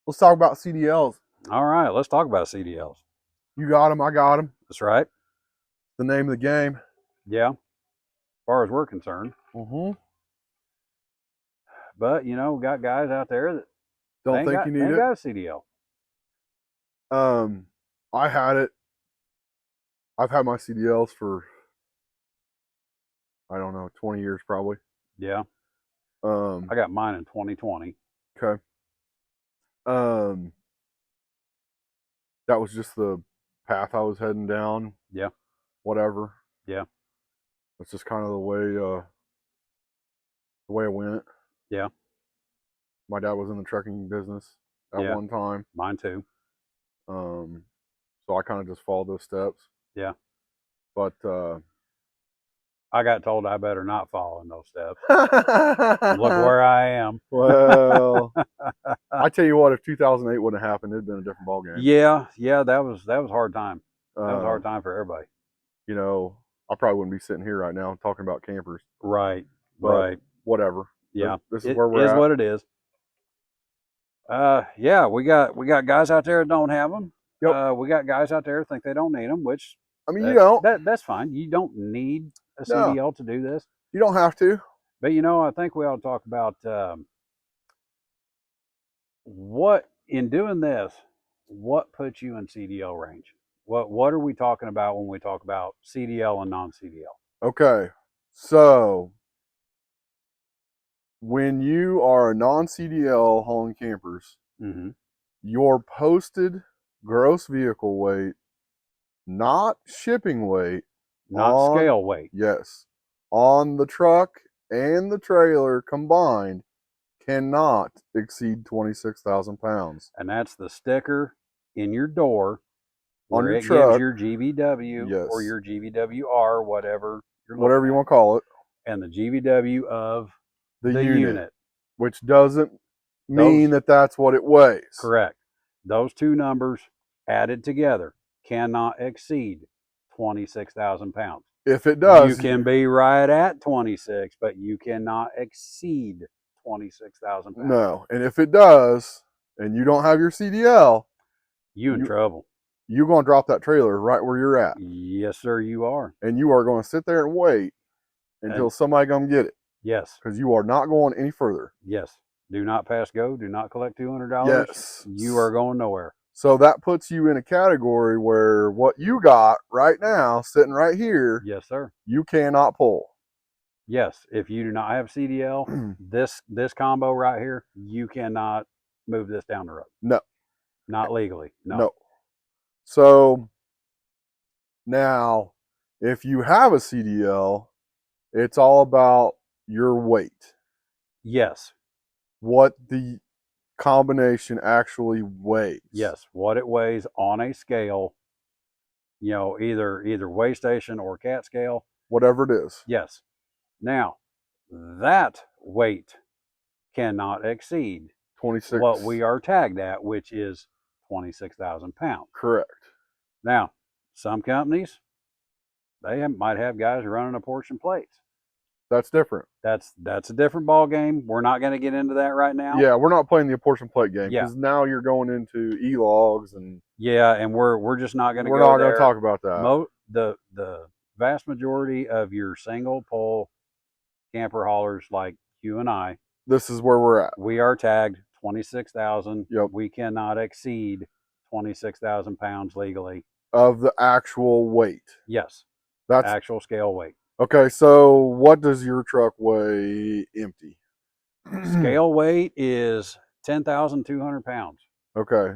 Let's talk about CDLs. All right, let's talk about CDLs. You got them, I got them. That's right. The name of the game. Yeah, as far as we're concerned. Mm-hmm. But we got guys out there that Don't think you need ain't it. got a CDL. I had it. I've had my CDLs for, I don't know, 20 years probably. Yeah. I got mine in 2020. Okay. That was just the path I was heading down. Yeah. Whatever. Yeah. That's just kind of the way I went. Yeah. My dad was in the trucking business at Yeah. one time. Mine too. So I kind of just followed those steps. Yeah. But I got told I better not follow in those steps. Look where I am. Well, I tell you what, if 2008 wouldn't have happened, it'd been a different ball game. Yeah, that was a hard time. That was a hard time for everybody. You know, I probably wouldn't be sitting here right now talking about campers. Right. But right. Whatever. Yeah. This is where we're at. It is what it is. Yeah, we got guys out there that don't have them. Yep. We got guys out there that think they don't need them, which I mean, you don't. That's fine. You don't need a CDL to do this. You don't have to. But I think we ought to talk about what in doing this. What puts you in CDL range? What are we talking about when we talk about CDL and non-CDL? Okay, so when you are a non-CDL hauling campers, your posted gross vehicle weight, not shipping weight, not scale weight. Yes, on the truck and the trailer combined cannot exceed 26,000 pounds. And that's the sticker in your door on where your it truck, gives your GVW or your GVWR, whatever you want to call it, and the GVW of the unit, which doesn't mean that that's what it weighs. Correct. Those two numbers added together cannot exceed 26,000 pounds. If it does, you can be right at 26, but you cannot exceed 26,000 pounds. No, and if it does, and you don't have your CDL, you in trouble. You're going to drop that trailer right where you're at. Yes, sir, you are. And you are going to sit there and wait until somebody come get it. Yes. Because you are not going any further. Yes. Do not pass go. Do not collect $200. Yes. You are going nowhere. So that puts you in a category where what you got right now, sitting right here, yes, sir, you cannot pull. Yes. If you do not have CDL, this combo right here, you cannot move this down the road. No. Not legally. No. So now, if you have a CDL, it's all about your weight. Yes. What the combination actually weighs. Yes, what it weighs on a scale, either weigh station or cat scale. Whatever it is. Yes. Now, that weight cannot exceed 26. What we are tagged at, which is 26,000 pounds. Correct. Now, some companies, they might have guys running apportion plates. That's different. That's a different ball game. We're not going to get into that right now. Yeah, we're not playing the apportion plate game because now you're going into e-logs and and we're just not going to. We're not going to talk about that. The vast majority of your single pole camper haulers like you and I, this is where we're at. We are tagged 26,000. Yep. We cannot exceed 26,000 pounds legally of the actual weight. Yes, that's actual scale weight. Okay, so what does your truck weigh empty? Scale weight is 10,200 pounds. Okay.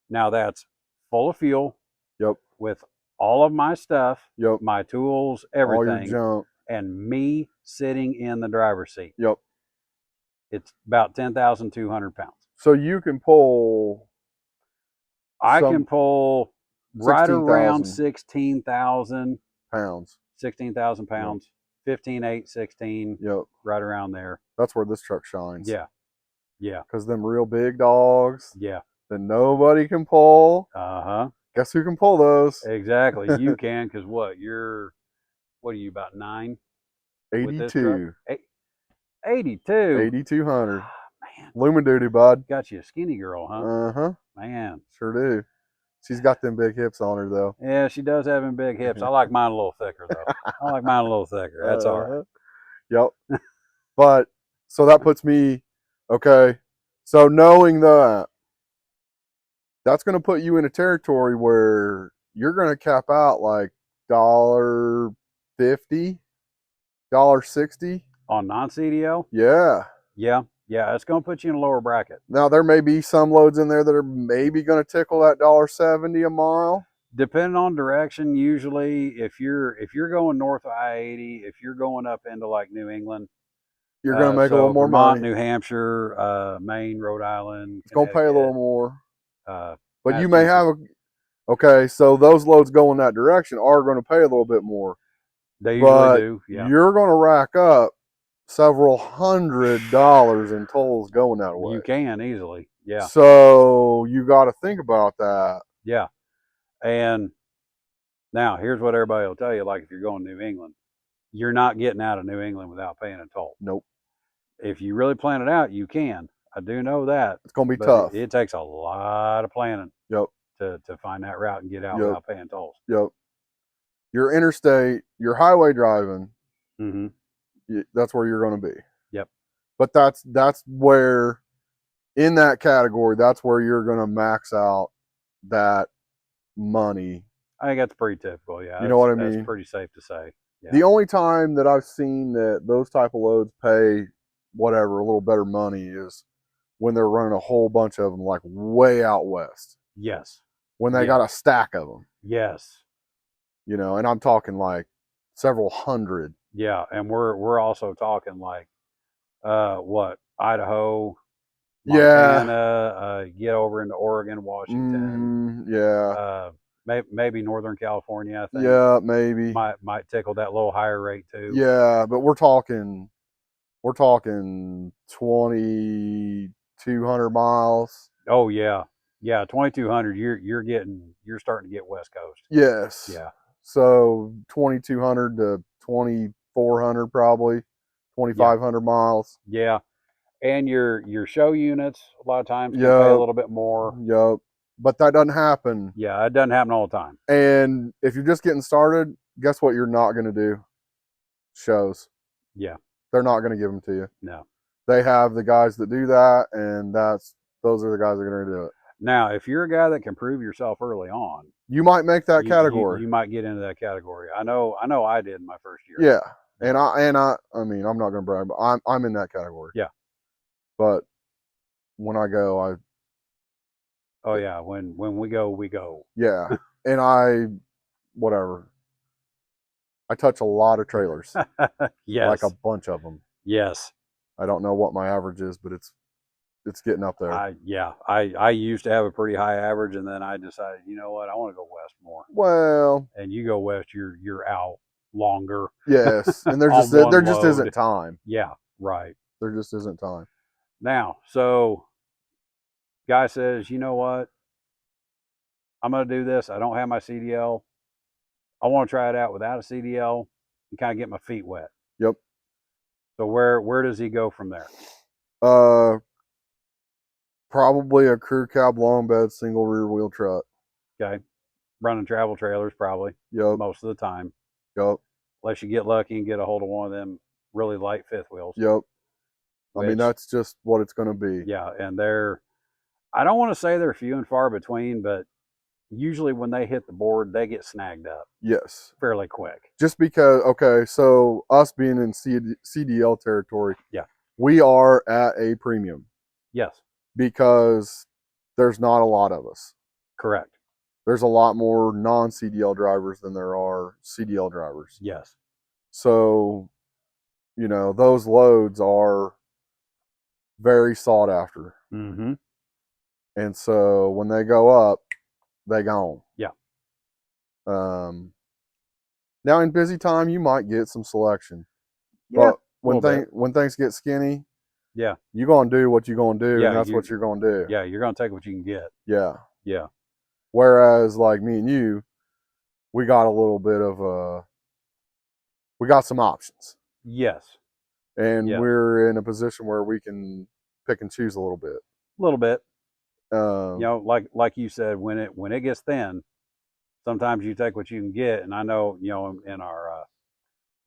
Now that's full of fuel. Yep. With all of my stuff. Yep. My tools, everything. All your junk. And me sitting in the driver's seat. Yep. It's about 10,200 pounds. So you can pull. I can pull right around 16,000 pounds. 16,000 pounds, 15.8, 16. Yep. Right around there. That's where this truck shines. Yeah. Yeah. Because them real big dogs. Yeah. That nobody can pull. Uh-huh. Guess who can pull those? Exactly. You can, because what are you, about 9? 82. 82. 8,200. Lumen duty, bud. Got you a skinny girl, huh? Uh-huh. Man. Sure do. She's got them big hips on her, though. Yeah, she does have them big hips. I like mine a little thicker, though. I like mine a little thicker. That's all right. Yep. But, so that puts me, okay. So knowing that, that's going to put you in a territory where you're going to cap out like $1.50, $1.60. On non-CDL? Yeah. Yeah, it's going to put you in a lower bracket. Now, there may be some loads in there that are maybe going to tickle that $1.70 a mile. Depending on direction, usually if you're going north of I-80, if you're going up into like New England, You're going to make a little more Vermont, money. New Hampshire, Maine, Rhode Island, it's going to pay a little more. But you may have okay, so those loads going that direction are going to pay a little bit more. They usually do, yeah. You're going to rack up several $100s in tolls going that way. You can easily, yeah. So you got to think about that. Yeah. And now here's what everybody will tell you, like if you're going to New England, you're not getting out of New England without paying a toll. Nope. If you really plan it out, you can. I do know that. It's going to be tough. It takes a lot of planning. Yep. To find that route and get out without paying tolls. Yep. Your interstate, your highway driving, that's where you're going to be. Yep. But that's where, in that category, that's where you're going to max out that money. I think that's pretty typical, yeah. You know what I mean? That's pretty safe to say. Yeah. The only time that I've seen that those type of loads pay whatever, a little better money is when they're running a whole bunch of them like way out west. Yes. When they got a stack of them. Yes. You know, and I'm talking like several hundred. Yeah, and we're also talking like Idaho, Montana, get over into Oregon, Washington. Maybe Northern California, I think. Yeah, maybe. Might tickle that little higher rate too. Yeah, but we're talking 2,200 miles. Oh yeah. Yeah, 2,200. You're starting to get West Coast. Yes. Yeah. So 2,200 to 2,400 probably, 2,500 miles. Yeah, and your show units a lot of times can pay a little bit more. Yep. But that doesn't happen. Yeah, it doesn't happen all the time. And if you're just getting started, guess what you're not going to do? Shows. Yeah. They're not going to give them to you. No. They have the guys that do that, and those are the guys that are going to do it. Now, if you're a guy that can prove yourself early on, you might make that category. You might get into that category. I know I did in my first year. Yeah. And I mean, I'm not going to brag, but I'm in that category. Yeah. But when I go, oh yeah, when we go, we go. Yeah. And I touch a lot of trailers. Yes. Like a bunch of them. Yes. I don't know what my average is, but it's getting up there. I used to have a pretty high average, and then I decided, you know what, I want to go west more. Well, and you go west, you're out longer. Yes, and there just isn't time. Yeah, right. There just isn't time. Now, so guy says, you know what, I'm going to do this. I don't have my CDL. I want to try it out without a CDL and kind of get my feet wet. Yep. So where does he go from there? Probably a crew cab long bed single rear wheel truck. Okay. Running travel trailers probably. Yep. Most of the time. Yep. Unless you get lucky and get a hold of one of them really light fifth wheels. Yep. I mean, that's just what it's going to be. Yeah, and I don't want to say they're few and far between, but usually when they hit the board, they get snagged up. Yes. Fairly quick. Just because, okay, so us being in CDL territory, yeah, we are at a premium. Yes. Because there's not a lot of us. Correct. There's a lot more non-CDL drivers than there are CDL drivers. Yes. So, you know, those loads are very sought after. Mm-hmm. And so when they go up, they gone. Yeah. Now in busy time, you might get some selection. Yeah. But when things get skinny, yeah, you're going to do what you're going to do, yeah, and that's what you're going to do. Yeah, you're going to take what you can get. Yeah. Yeah. Whereas, like me and you, we got a little bit of we got some options. Yes. And we're in a position where we can pick and choose a little bit. A little bit. Um, You know, like you said, when it gets thin, sometimes you take what you can get. And I know, you know, in our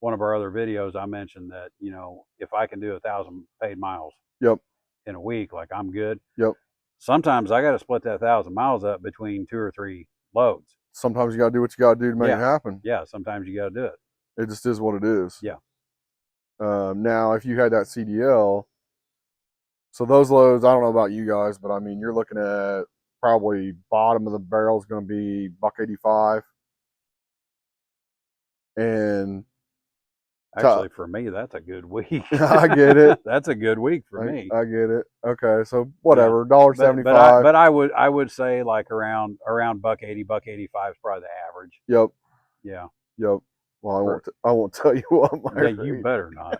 one of our other videos, I mentioned that, you know, if I can do 1,000 paid miles yep, in a week, like I'm good. yep. Sometimes I got to split that 1,000 miles up between 2 or 3 loads. Sometimes you got to do what you got to do to make Yeah. it happen. Yeah. Sometimes you got to do it. It just is what it is. Yeah. Now, if you had that CDL, so those loads, I don't know about you guys, but I mean, you're looking at probably bottom of the barrel is going to be $1.85, and Actually, for me, that's a good week. I get it. That's a good week for me. I get it. Okay, so whatever, Yeah. $1.75. But I would say like around $1.80, $1.85 is probably the average. Yep, Yeah. yep. Well, I won't tell you what my Yeah, rate. you better not.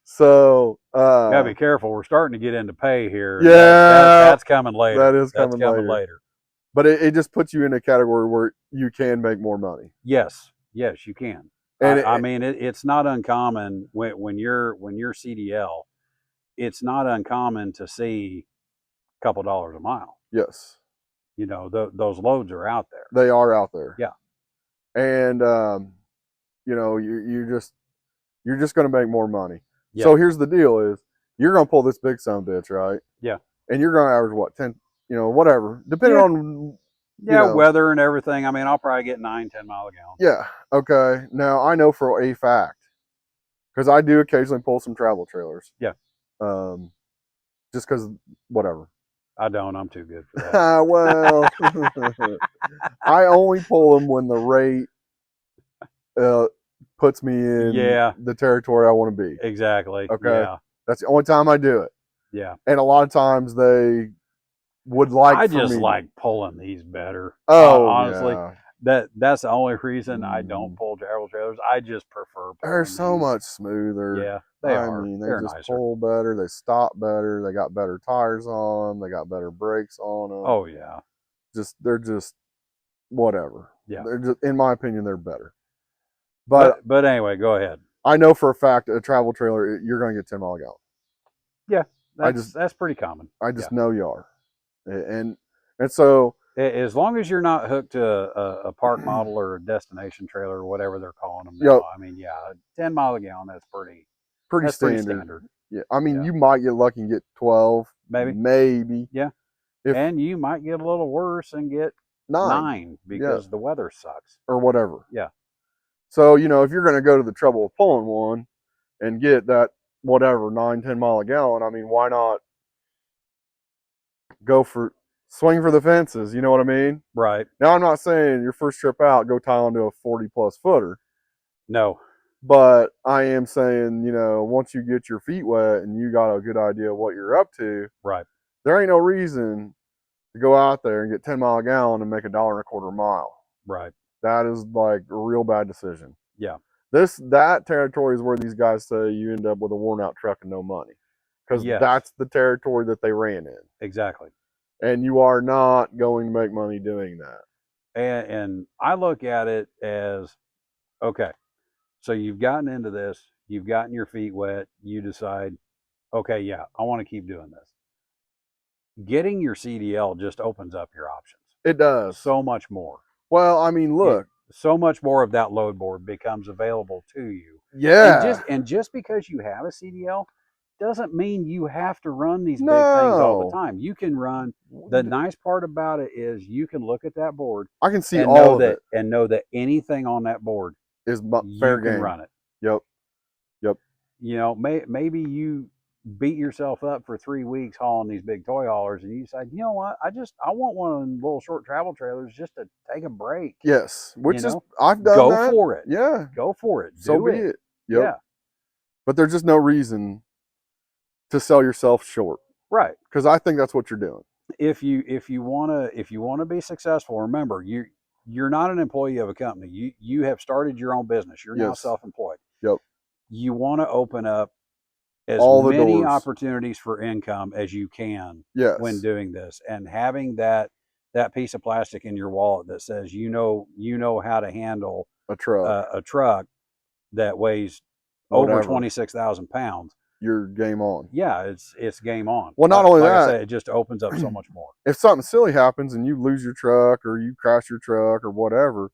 So Gotta be careful. We're starting to get into pay here. Yeah, that's coming later. That is that's coming later. But it just puts you in a category where you can make more money. Yes, you can. And I mean, it's not uncommon when you're CDL. It's not uncommon to see a couple dollars a mile. Yes, You know, those loads are out there. they are out there. Yeah, and you know, you're just going to make more money. yeah. So here's the deal: is you're going to pull this big son bitch, right? Yeah. And you're going to average what, 10? You know, whatever, depending on weather and everything. I mean, I'll probably get 9-10 mile a gallon. Yeah. Okay. Now I know for a fact, because I do occasionally pull some travel trailers. Yeah. Just because, whatever. I don't. I'm too good for that. Well, I only pull them when the rate puts me in the territory I want to be. Exactly. Okay. Yeah. That's the only time I do it. Yeah. And a lot of times they would like. I just like pulling these better. Oh, honestly, yeah. That's the only reason I don't pull travel trailers. I just prefer. They're so much smoother. Yeah, they are. I mean, they They're just nicer. pull better. They stop better. They got better tires on them. They got better brakes on them. Oh yeah. They're just whatever. Yeah. They're just, in my opinion, they're better. But anyway, go ahead. I know for a fact a travel trailer, you're going to get 10 mile a gallon. Yeah, that's pretty common. I just know you are, and so as long as you're not hooked to a park model or a destination trailer or whatever they're calling them now. Yep. I mean, yeah, 10 mile a gallon, that's pretty standard. Yeah, I mean, you might get lucky and get 12, maybe. Yeah, and you might get a little worse and get 9 because the weather sucks or whatever. Yeah. So, you know, if you're going to go to the trouble of pulling one and get that whatever 9-10 mile a gallon, I mean, why not swing for the fences? You know what I mean? Right. Now, I'm not saying your first trip out, go tie onto a 40+ footer. No. But I am saying, you know, once you get your feet wet and you got a good idea of what you're up to, right, there ain't no reason to go out there and get 10 mile a gallon and make $1.25 a mile. Right. That is like a real bad decision. Yeah. That territory is where these guys say you end up with a worn out truck and no money. Because that's the territory that they ran in. Exactly. And you are not going to make money doing that. And I look at it as, okay, so you've gotten into this, you've gotten your feet wet, you decide, okay, yeah, I want to keep doing this. Getting your CDL just opens up your options. It does. So much more. Well, I mean, look. So much more of that load board becomes available to you. Yeah. And just because you have a CDL doesn't mean you have to run these big things all the time. You can run. The nice part about it is you can look at that board. I can see all of it. And know that anything on that board is fair game. You can run it. Yep. You know, maybe you beat yourself up for 3 weeks hauling these big toy haulers and you decide, you know what, I want one of them little short travel trailers just to take a break. Yes, which is I've done that. Go for it. Yeah, go for it. So be it. Yep. Yeah, but there's just no reason to sell yourself short, right? Because I think that's what you're doing. If you want to be successful, remember you're not an employee of a company. You have started your own business. You're now self-employed. Yep. You want to open up as many opportunities for income as you can when doing this, and having that piece of plastic in your wallet that says you know how to handle a truck that weighs over 26,000 pounds. you're game on. Yeah, it's game on. Well, not only like I that, said, it just opens up so much more. if something silly happens and you lose your truck or you crash your truck or whatever,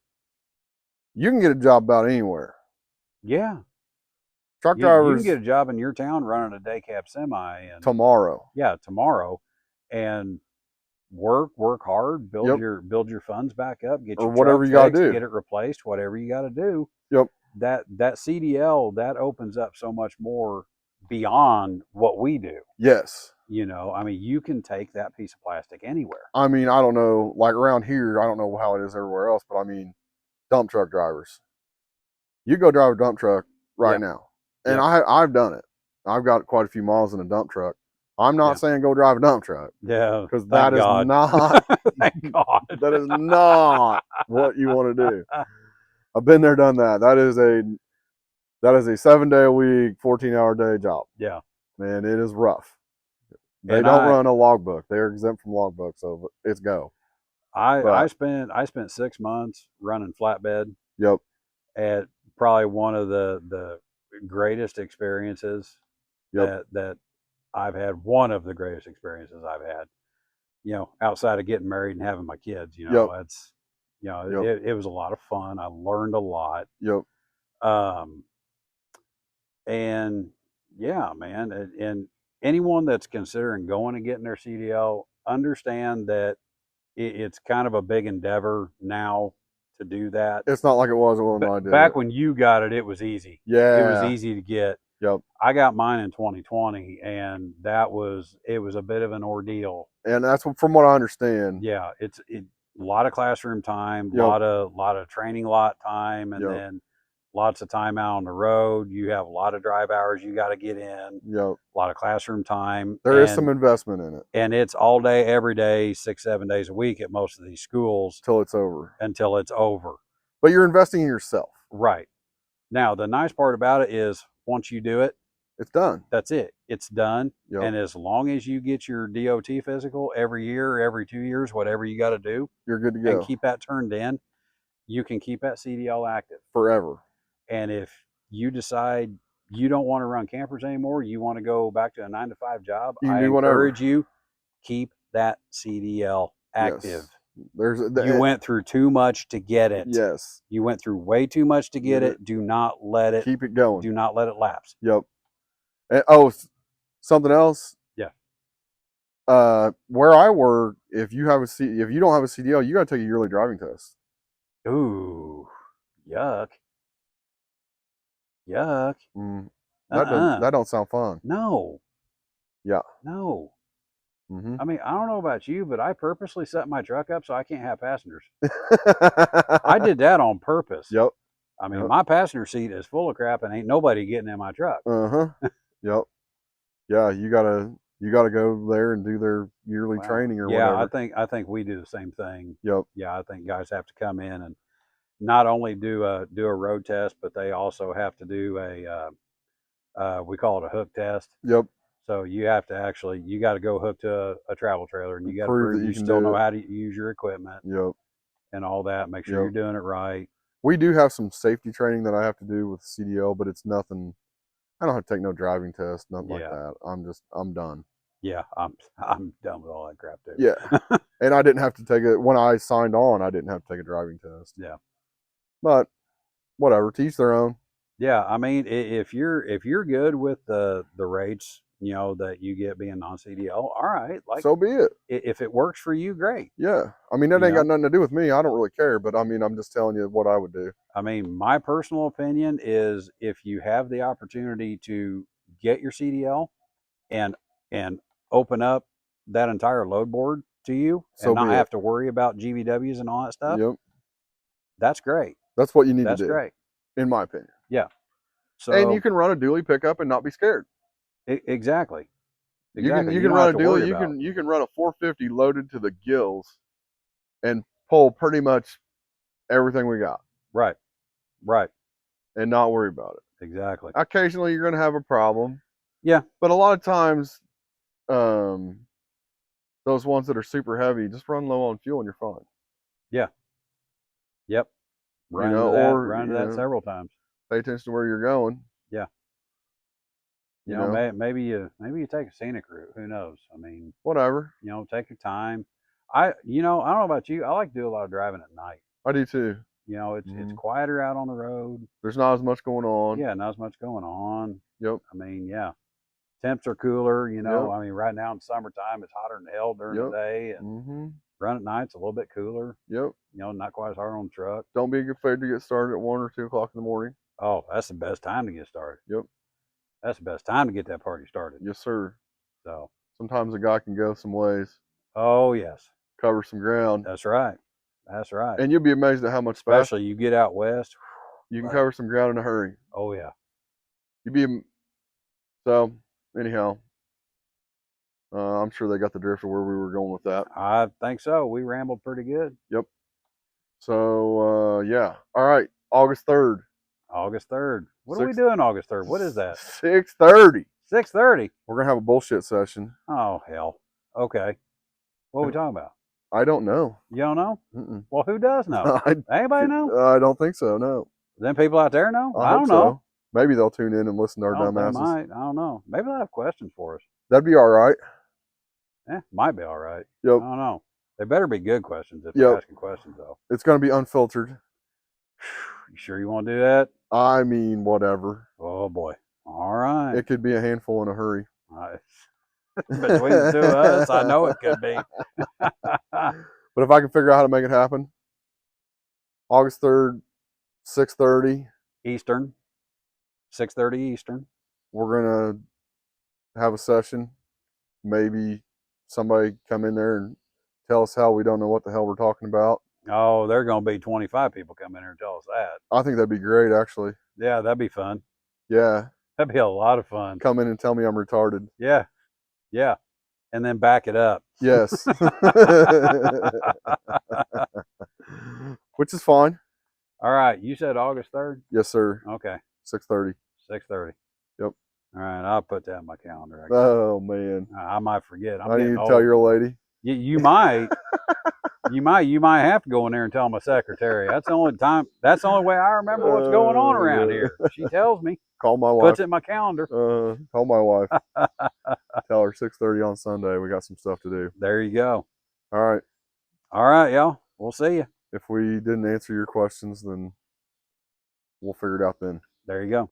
you can get a job about anywhere. Yeah, Truck you can drivers get a job in your town running a day cab semi, and tomorrow. yeah, tomorrow, and work hard, Yep. build your funds back up, get Or your whatever truck you got to fixed, do. get it replaced, whatever you got to do. Yep. That CDL, that opens up so much more beyond what we do. Yes. You know, I mean, you can take that piece of plastic anywhere. I mean, I don't know, like around here, I don't know how it is everywhere else, but I mean, dump truck drivers. You go drive a dump truck right Yep. now. And Yep. I've done it. I've got quite a few miles in a dump truck. I'm not Yeah. saying go drive a dump truck, Yeah. because that Thank is God. not Thank God. that is not what you want to do. I've been there, done that. That is a 7-day a week, 14-hour day job. Yeah. Man, it is rough. They And don't run a logbook. They're exempt from logbook, so it's go. I But spent 6 months running flatbed yep, at probably one of the greatest experiences yep, that I've had. One of the greatest experiences I've had. You know, outside of getting married and having my kids, you know, yep, it's, you know, yep, it was a lot of fun. I learned a lot. yep. Um, and yeah, man, and anyone that's considering going and getting their CDL, understand that it's kind of a big endeavor now to do that. It's not like it was when I did Back it. when you got it, it was easy. It was Yeah, easy to get. yep. I got mine in 2020, and it was a bit of an ordeal. And that's from what I understand. Yeah, a lot of classroom time, Yep, lot of training lot time, and yep, then lots of time out on the road. You have a lot of drive hours you got to get in, yep. a lot of classroom time, There is some investment in it and it's all day, every day, 6, 7 days a week at most of these schools till it's over. until it's over. But you're investing in yourself. Right. Now, the nice part about it is once you do it, It's done. that's it. It's done. Yep. And as long as you get your DOT physical every year, every 2 years, whatever you got to do, You're good to and go keep that turned in, you can keep that CDL active. forever. And if you decide you don't want to run campers anymore, you want to go back to a 9 to 5 job, You can I do whatever. encourage you, keep that CDL active. Yes. You went through too much to get it. Yes. You went through way too much to get it. Do not let it Keep it going. do not let it lapse. Yep. And something else. Yeah. Where I work, if you don't have a CDL, you got to take a yearly driving test. Ooh, yuck. Yuck. That don't sound fun. No. Yeah. No. Mm-hmm. I mean, I don't know about you, but I purposely set my truck up so I can't have passengers. I did that on purpose. Yep. I mean, my passenger seat is full of crap and ain't nobody getting in my truck. Uh-huh. Yep. Yeah, you gotta go there and do their yearly Wow. training or Yeah, whatever. I think we do the same thing. Yep. Yeah, I think guys have to come in and not only do a road test, but they also have to do we call it a hook test. Yep. So you have to you got to go hook to a travel trailer, and you got to Prove prove that you you can still do know it. how to use your equipment Yep. and all that. Make sure Yep. you're doing it right. We do have some safety training that I have to do with CDL, but it's nothing. I don't have to take no driving test, nothing like that. I'm done. Yeah, I'm done with all that crap too. Yeah. And I didn't have to take it when I signed on. I didn't have to take a driving test. Yeah. But whatever, teach their own. Yeah, I mean, if you're good with the rates, you know, that you get being non-CDL, all right. Like, So be it. If it works for you, great. Yeah. I mean, that You ain't got know, nothing to do with me. I don't really care, but I mean, I'm just telling you what I would do. I mean, my personal opinion is if you have the opportunity to get your CDL and and open up that entire load board to you So and be not it. have to worry about GVWs and all that stuff, Yep. that's great. That's what you need to That's do, great. in my opinion. Yeah. And you So can run a dually pickup and not be scared. exactly. You can Exactly. you You can don't have run a to worry dually. about. You can run a 450 loaded to the gills and pull pretty much everything we got Right. Right. and not worry about it. Exactly. Occasionally you're going to have a problem, Yeah. but a lot of times, um, those ones that are super heavy, just run low on fuel and you're fine. Yeah. Yep. You know, or Run into that several times. pay attention to where you're going. Yeah. You know, maybe you take a scenic route. Who knows? I mean, whatever. take your time. I don't know about you. I like to do a lot of driving at night. I do too. It's quieter out on the road. There's not as much going on. Yeah, not as much going on. Yep. I mean, yeah, temps are cooler. Yep. I mean, right now in summertime, it's hotter than hell during the day, and run at night's a little bit cooler. Yep. Not quite as hard on the truck. Don't be afraid to get started at 1 or 2 o'clock in the morning. Oh, that's the best time to get started. Yep. That's the best time to get that party started. Yes, sir. So sometimes a guy can go some ways. Oh yes. Cover some ground. That's right. That's right. And you'll be amazed at how much Especially you get out west. You can cover some ground in a hurry. Oh yeah. So anyhow, I'm sure they got the drift of where we were going with that. I think so. We rambled pretty good. Yep. So yeah. All right. August 3rd. August 3rd. What are we doing August 3rd? What is that? 6:30. 6:30. We're gonna have a bullshit session. Oh hell. Okay. What are we talking about? I don't know. You don't know? Mm-mm. Well, who does know? Anybody know? I don't think so. No. Then people out there know? I don't know. So. Maybe they'll tune in and listen to our dumbasses. They might. I don't know. Maybe they'll have questions for us. That'd be all right. Might be all right. Yep. I don't know. They better be good questions if they're asking questions, though. It's going to be unfiltered. You sure you want to do that? I mean, whatever. Oh, boy. All right. It could be a handful in a hurry. Between the two of us, I know it could be. But if I can figure out how to make it happen, August 3rd, 6:30 Eastern, 6:30 Eastern. We're gonna have a session. Maybe somebody come in there and tell us how we don't know what the hell we're talking about. Oh, there are gonna be 25 people come in here and tell us that. I think that'd be great, actually. Yeah, that'd be fun. Yeah, that'd be a lot of fun. Come in and tell me I'm retarded. Yeah, yeah, and then back it up. Yes. Which is fine. All right, you said August 3rd? Yes, sir. Okay. 6:30. 6:30. Yep. All right, I'll put that in my calendar. Oh man, I might forget. I need to tell your lady. You might. you might have to go in there and tell my secretary. That's the only time. That's the only way I remember what's going on around here. She tells me. Call my wife. Puts it in my calendar. Call my wife. Tell her 6:30 on Sunday. We got some stuff to do. There you go. All right. All right, y'all. We'll see you. If we didn't answer your questions, then we'll figure it out then. There you go.